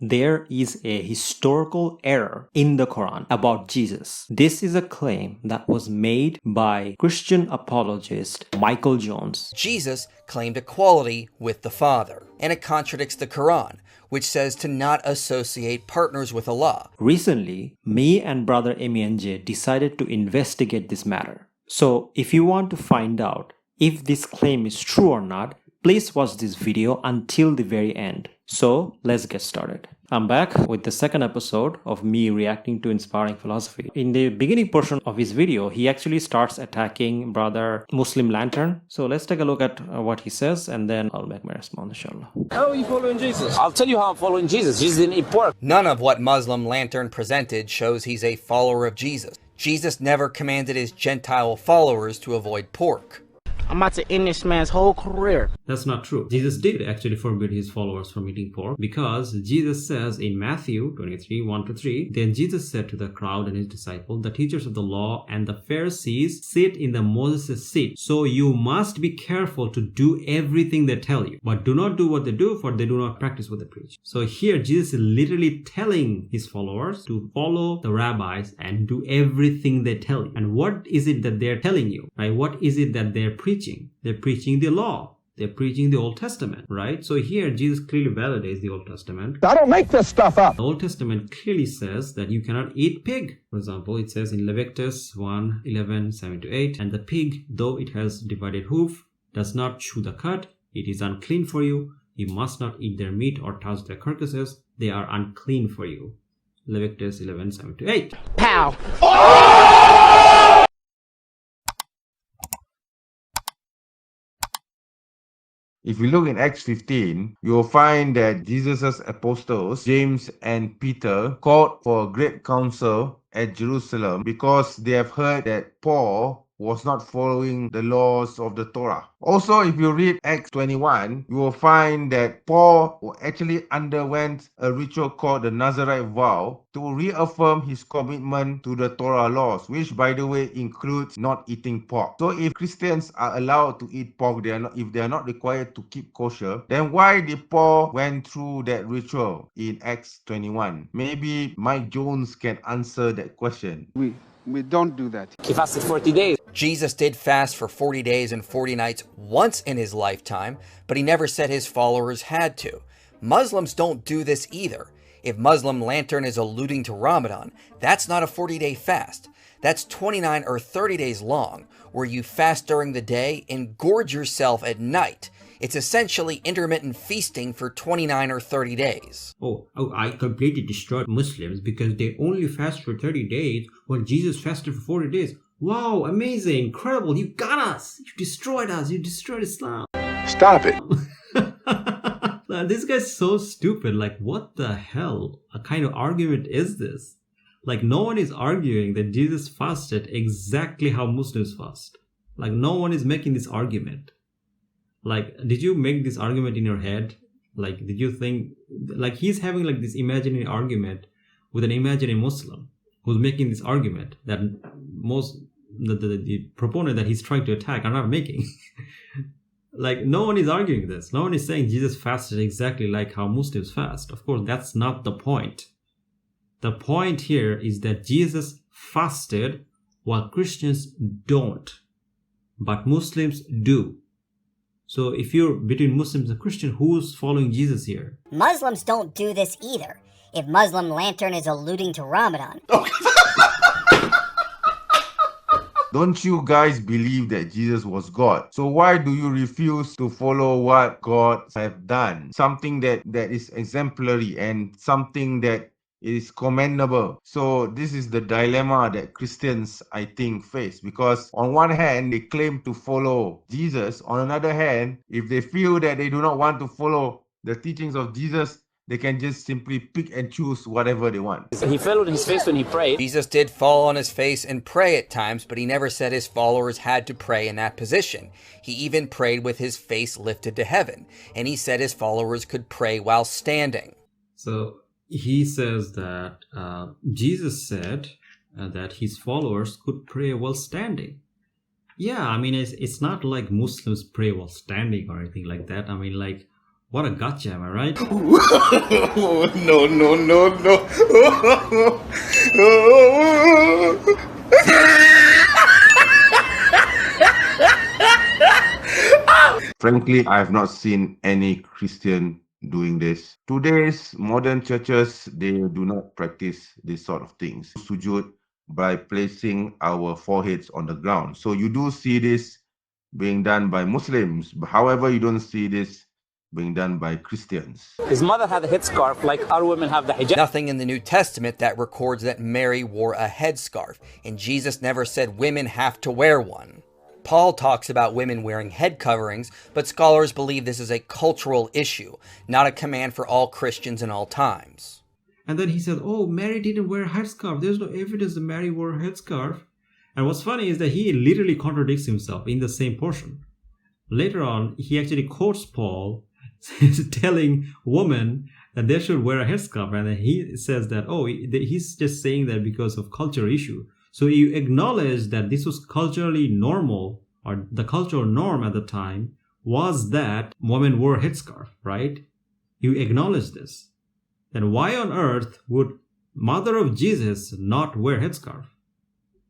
there is a historical error in the Quran about Jesus. This is a claim that was made by Christian apologist Michael Jones. Jesus claimed equality with the Father, and it contradicts the Quran, which says to not associate partners with Allah. Recently, me and brother Menj decided to investigate this matter. So, if you want to find out if this claim is true or not, please watch this video until the very end. So, let's get started. I'm back with the second episode of me reacting to Inspiring Philosophy. In the beginning portion of his video, he actually starts attacking brother Muslim Lantern. So let's take a look at what he says and then I'll make my response, inshallah. How are you following Jesus? I'll tell you how I'm following Jesus. Jesus didn't eat pork. None of what Muslim Lantern presented shows he's a follower of Jesus. Jesus never commanded his Gentile followers to avoid pork. I'm about to end this man's whole career. That's not true. Jesus did actually forbid his followers from eating pork because Jesus says in Matthew 23, 1-3, then Jesus said to the crowd and his disciples, the teachers of the law and the Pharisees sit in the Moses' seat. So you must be careful to do everything they tell you, but do not do what they do, for they do not practice what they preach. So here Jesus is literally telling his followers to follow the rabbis and do everything they tell you. And what is it that they're telling you, right? What is it that they're preaching? They're preaching the law. They're preaching the Old Testament, right? So here, Jesus clearly validates the Old Testament. I don't make this stuff up. The Old Testament clearly says that you cannot eat pig. For example, it says in Leviticus 1, 11, 7-8, and the pig, though it has divided hoof, does not chew the cud. It is unclean for you. You must not eat their meat or touch their carcasses. They are unclean for you. Leviticus 11, 7-8. Pow! If you look in Acts 15, you will find that Jesus' apostles, James and Peter, called for a great council at Jerusalem because they have heard that Paul was not following the laws of the Torah. Also, if you read Acts 21, you will find that Paul actually underwent a ritual called the Nazarite vow to reaffirm his commitment to the Torah laws, which, by the way, includes not eating pork. So if Christians are allowed to eat pork, if they are not required to keep kosher, then why did Paul went through that ritual in Acts 21? Maybe Mike Jones can answer that question. We don't do that. He fasted 40 days. Jesus did fast for 40 days and 40 nights once in his lifetime, but he never said his followers had to. Muslims don't do this either. If Muslim Lantern is alluding to Ramadan, that's not a 40-day fast. That's 29 or 30 days long, where you fast during the day and gorge yourself at night. It's essentially intermittent feasting for 29 or 30 days. Oh, I completely destroyed Muslims because they only fast for 30 days when Jesus fasted for 40 days. Wow, amazing, incredible, you got us. You destroyed us, you destroyed Islam. Stop it. This guy's so stupid. Like, what the hell? A kind of argument is this? Like, no one is arguing that Jesus fasted exactly how Muslims fast. Like, no one is making this argument. Like, did you make this argument in your head? Like, did you think, like, he's having like this imaginary argument with an imaginary Muslim who's making this argument that the proponent that he's trying to attack are not making. Like, no one is arguing this. No one is saying Jesus fasted exactly like how Muslims fast. Of course, that's not the point. The point here is that Jesus fasted while Christians don't, but Muslims do. So if you're between Muslims and Christian, who's following Jesus here? Muslims don't do this either. If Muslim Lantern is alluding to Ramadan. Don't you guys believe that Jesus was God? So why do you refuse to follow what God have done? Something that is exemplary and something that is commendable. So this is the dilemma that Christians, I think, face, because on one hand they claim to follow Jesus, on another hand, if they feel that they do not want to follow the teachings of Jesus, they can just simply pick and choose whatever they want. He fell on his face when he prayed. Jesus did fall on his face and pray at times, but he never said his followers had to pray in that position. He even prayed with his face lifted to heaven, and he said his followers could pray while standing. So he says that Jesus said that his followers could pray while standing. Yeah, I mean, it's not like Muslims pray while standing or anything like that. I mean, like, What a gotcha, am I right? No, no, no, no. Frankly, I have not seen any Christian doing this. Today's modern churches, they do not practice this sort of things. Sujud by placing our foreheads on the ground. So you do see this being done by Muslims. However, you don't see this being done by Christians. His mother had a headscarf like our women have the hijab. Nothing in the New Testament that records that Mary wore a headscarf, and Jesus never said women have to wear one. Paul talks about women wearing head coverings, but scholars believe this is a cultural issue, not a command for all Christians in all times. And then he said, oh, Mary didn't wear a headscarf. There's no evidence that Mary wore a headscarf. And what's funny is that he literally contradicts himself in the same portion. Later on, he actually quotes Paul telling women that they should wear a headscarf. And then he says that, oh, he's just saying that because of cultural issue. So you acknowledge that this was culturally normal, or the cultural norm at the time was that women wore a headscarf, right? You acknowledge this. Then why on earth would mother of Jesus not wear headscarf?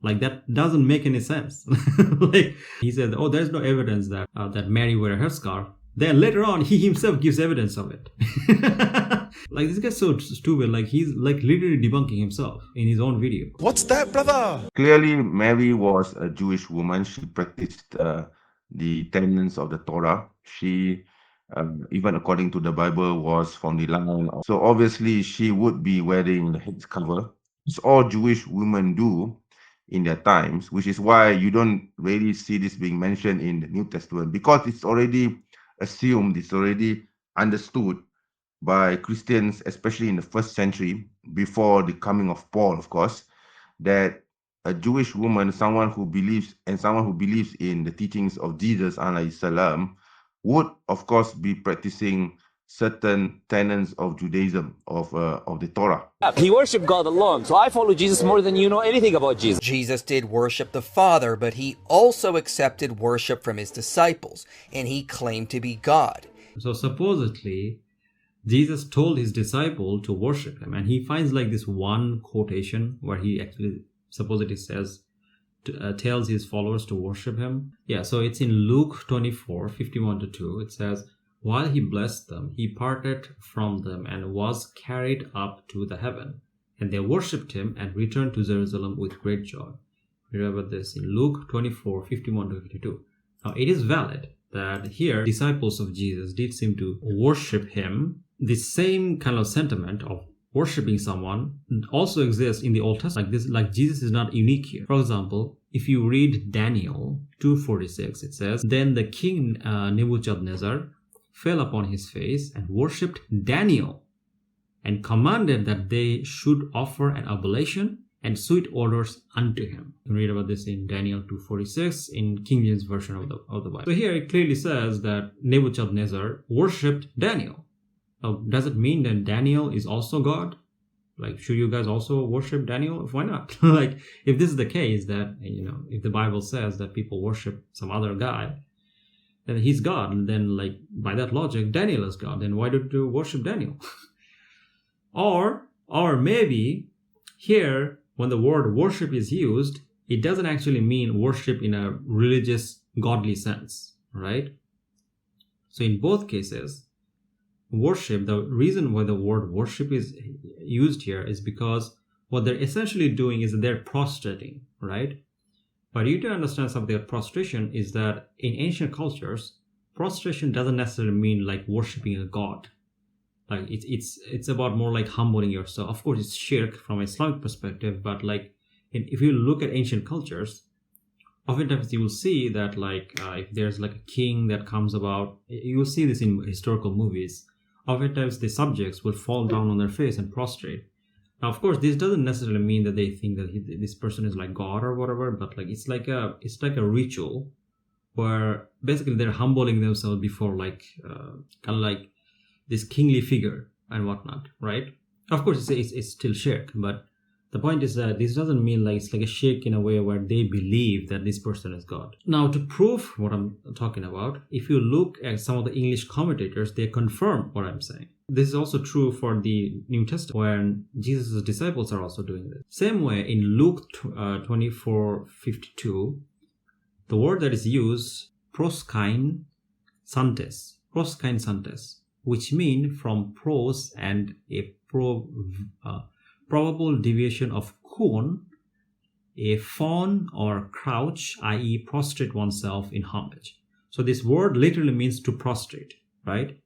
Like, that doesn't make any sense. Like, he said, oh, there's no evidence that that Mary wear a headscarf. Then later on, he himself gives evidence of it. Like, this guy's so stupid. Like, he's like literally debunking himself in his own video. What's that, brother? Clearly, Mary was a Jewish woman. She practiced the tenets of the Torah. She, even according to the Bible, was from the line. So obviously, she would be wearing the head cover. It's all Jewish women do in their times, which is why you don't really see this being mentioned in the New Testament, because it's already assumed, it's already understood by Christians, especially in the first century, before the coming of Paul, of course, that a Jewish woman, someone who believes in the teachings of Jesus, alayhi salam, would, of course, be practicing certain tenets of Judaism, of the Torah. He worshipped God alone, so I follow Jesus more than you know anything about Jesus. Jesus did worship the Father, but he also accepted worship from his disciples, and he claimed to be God. So supposedly, Jesus told his disciple to worship him, and he finds like this one quotation where he actually supposedly says, tells his followers to worship him. Yeah, so it's in Luke 24:51-2. It says, while he blessed them, he parted from them and was carried up to the heaven. And they worshipped him and returned to Jerusalem with great joy. Remember this in Luke 24:51-52. Now, it is valid that here disciples of Jesus did seem to worship him. The same kind of sentiment of worshipping someone also exists in the Old Testament. Like Jesus is not unique here. For example, if you read Daniel 2:46, it says, then the king Nebuchadnezzar fell upon his face and worshipped Daniel and commanded that they should offer an oblation and sweet odors unto him. You can read about this in Daniel 2:46 in King James Version of the Bible. So here it clearly says that Nebuchadnezzar worshipped Daniel. Now, does it mean that Daniel is also God? Like, should you guys also worship Daniel? Why not? Like, if this is the case, that, you know, if the Bible says that people worship some other guy, then he's God, then, like, by that logic, Daniel is God. Then why don't you worship Daniel? Or maybe here, when the word worship is used, it doesn't actually mean worship in a religious, godly sense, right? So in both cases, worship, the reason why the word worship is used here is because what they're essentially doing is that they're prostrating, right? But you need to understand something, that prostration is that in ancient cultures, prostration doesn't necessarily mean like worshiping a god. Like it's about more like humbling yourself. Of course, it's shirk from an Islamic perspective, but like if you look at ancient cultures, oftentimes you will see that like if there's like a king that comes about, you will see this in historical movies. Oftentimes the subjects will fall down on their face and prostrate. Now, of course, this doesn't necessarily mean that they think that this person is like God or whatever, but like it's like a ritual where basically they're humbling themselves before like kind of like this kingly figure and whatnot, right? Of course, it's still shirk, but The point is that this doesn't mean like it's like a shirk in a way where they believe that this person is God. Now, to prove what I'm talking about, if you look at some of the English commentators, they confirm what I'm saying. This is also true for the New Testament, where Jesus' disciples are also doing this. Same way in Luke 24:52, the word that is used, proskain santes, which mean from pros and a probable deviation of kun, a fawn or crouch, i.e. prostrate oneself in homage. So this word literally means to prostrate, right?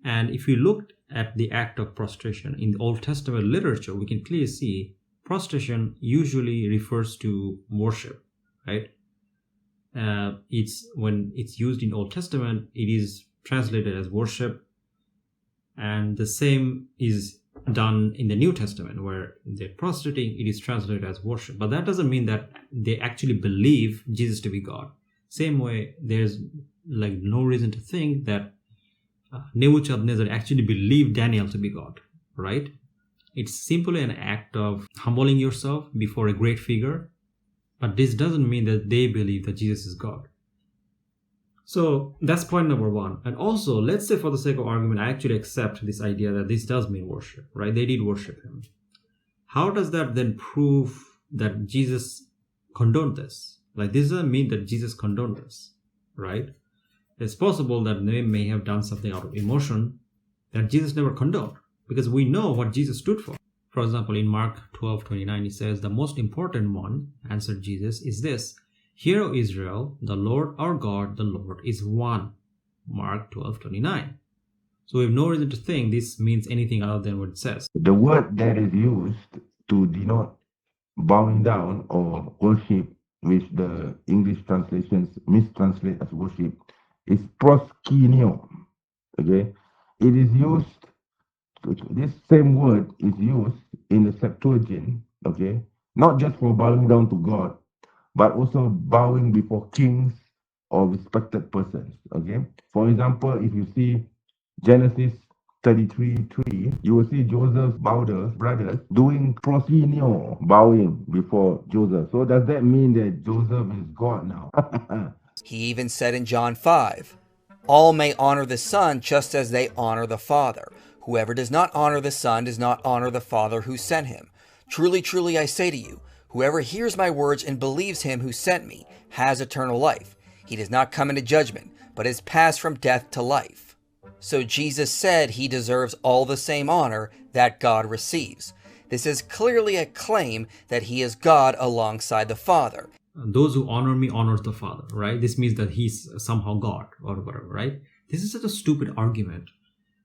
And if you look at the act of prostration in the Old Testament literature, we can clearly see prostration usually refers to worship, right? When it's used in Old Testament, it is translated as worship, and the same is done in the New Testament, where they're prostrating, it is translated as worship. But that doesn't mean that they actually believe Jesus to be God. Same way, there's like no reason to think that Nebuchadnezzar actually believed Daniel to be God, right? It's simply an act of humbling yourself before a great figure, but this doesn't mean that they believe that Jesus is God. So that's point number one. And also, let's say for the sake of argument, I actually accept this idea that this does mean worship, right? They did worship him. How does that then prove that Jesus condoned this? Like, this doesn't mean that Jesus condoned this, right? It's possible that they may have done something out of emotion that Jesus never condoned, because we know what Jesus stood for. For example, in Mark 12:29, he says, "The most important one," answered Jesus, "is this: Hear, O Israel, the Lord our God, the Lord is one." Mark 12:29. So we have no reason to think this means anything other than what it says. The word that is used to denote bowing down or worship, which the English translations mistranslate as worship, is proskuneo. Okay, it is used. This same word is used in the Septuagint. Okay, not just for bowing down to God, but also bowing before kings or respected persons. Okay, for example, if you see Genesis 33:3, you will see Joseph's brothers doing proskuneo, bowing before Joseph. So does that mean that Joseph is God now? He even said in John 5, "All may honor the Son just as they honor the Father. Whoever does not honor the Son does not honor the Father who sent him. Truly, truly, I say to you, whoever hears my words and believes him who sent me has eternal life. He does not come into judgment, but is passed from death to life." So Jesus said he deserves all the same honor that God receives. This is clearly a claim that he is God alongside the Father. Those who honor me honors the Father, right? This means that he's somehow God or whatever, right? This is such a stupid argument,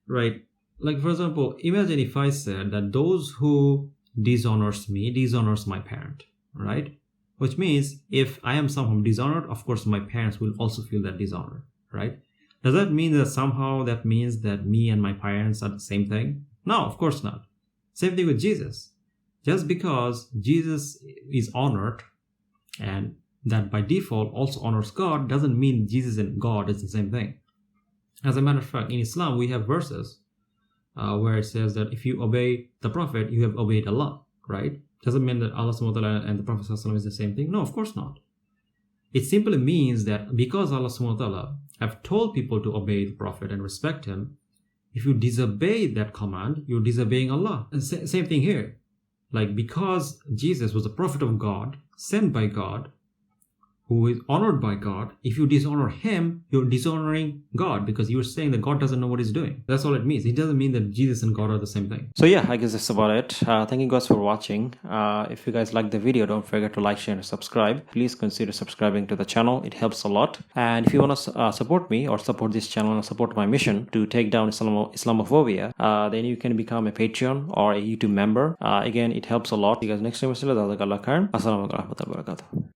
right? Like, for example, imagine if I said that those who dishonors me dishonors my parent, right? Which means if I am somehow dishonored, of course my parents will also feel that dishonor, right? Does that mean that somehow that means that me and my parents are the same thing? No, of course not. Same thing with Jesus. Just because Jesus is honored and that by default also honors God doesn't mean Jesus and God is the same thing. As a matter of fact, in Islam we have verses where it says that if you obey the Prophet, you have obeyed Allah, right? Doesn't mean that Allah subhanahu wa ta'ala and the Prophet is the same thing. No, of course not. It simply means that because Allah subhanahu wa ta'ala have told people to obey the Prophet and respect him, if you disobey that command, you're disobeying Allah. And same thing here. Like, because Jesus was a prophet of God, sent by God, who is honored by God, if you dishonor him, you're dishonoring God, because you're saying that God doesn't know what he's doing. That's all it means. It doesn't mean that Jesus and God are the same thing. So yeah, I guess that's about it. Thank you guys for watching. If you guys like the video, don't forget to like, share, and subscribe. Please consider subscribing to the channel. It helps a lot. And if you want to support me or support this channel and support my mission to take down Islamophobia, then you can become a Patreon or a YouTube member. Again, it helps a lot. See you guys next time. Assalamu alaikum warahmatullahi wabarakatuh.